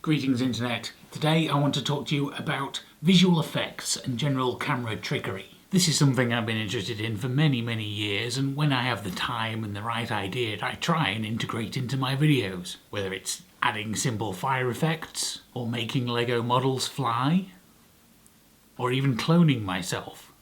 Greetings Internet. Today I want to talk to you about visual effects and general camera trickery. This is something I've been interested in for many years, and when I have the time and the right idea I try and integrate into my videos. Whether it's adding simple fire effects, or making Lego models fly, or even cloning myself.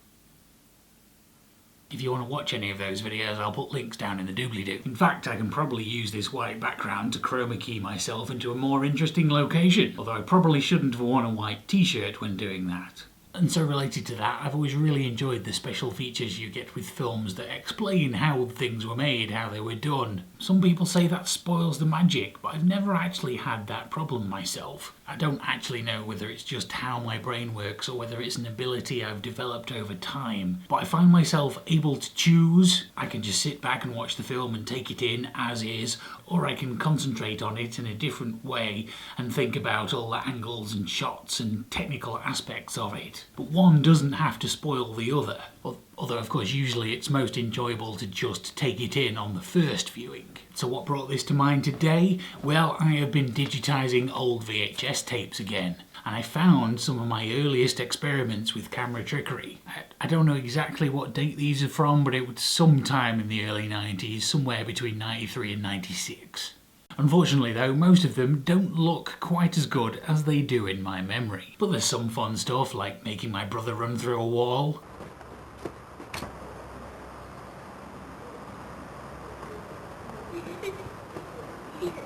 If you want to watch any of those videos, I'll put links down in the doobly-doo. In fact, I can probably use this white background to chroma key myself into a more interesting location, although I probably shouldn't have worn a white t-shirt when doing that. And so related to that, I've always really enjoyed the special features you get with films that explain how things were made, how they were done. Some people say that spoils the magic, but I've never actually had that problem myself. I don't actually know whether it's just how my brain works or whether it's an ability I've developed over time, but I find myself able to choose. I can just sit back and watch the film and take it in as is, or I can concentrate on it in a different way and think about all the angles and shots and technical aspects of it. But one doesn't have to spoil the other. Although of course usually it's most enjoyable to just take it in on the first viewing. So what brought this to mind today? Well, I have been digitising old VHS tapes again, and I found some of my earliest experiments with camera trickery. I don't know exactly what date these are from, but it was sometime in the early 90s, somewhere between 93 and 96. Unfortunately though, most of them don't look quite as good as they do in my memory. But there's some fun stuff, like making my brother run through a wall,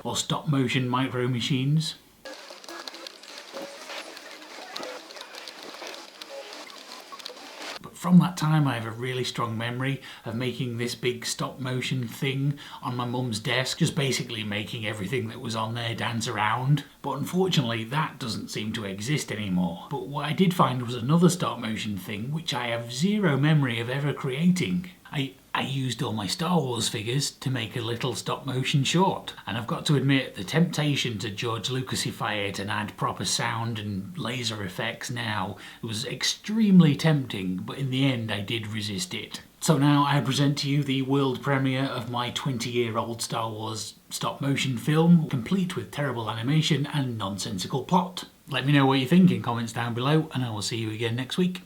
or stop-motion micro machines. But from that time I have a really strong memory of making this big stop-motion thing on my mum's desk, just basically making everything that was on there dance around. But unfortunately that doesn't seem to exist anymore. But what I did find was another stop-motion thing which I have zero memory of ever creating. I used all my Star Wars figures to make a little stop-motion short, and I've got to admit the temptation to George Lucasify it and add proper sound and laser effects now was extremely tempting, but in the end I did resist it. So now I present to you the world premiere of my 20-year-old Star Wars stop-motion film, complete with terrible animation and nonsensical plot. Let me know what you think in comments down below, and I will see you again next week.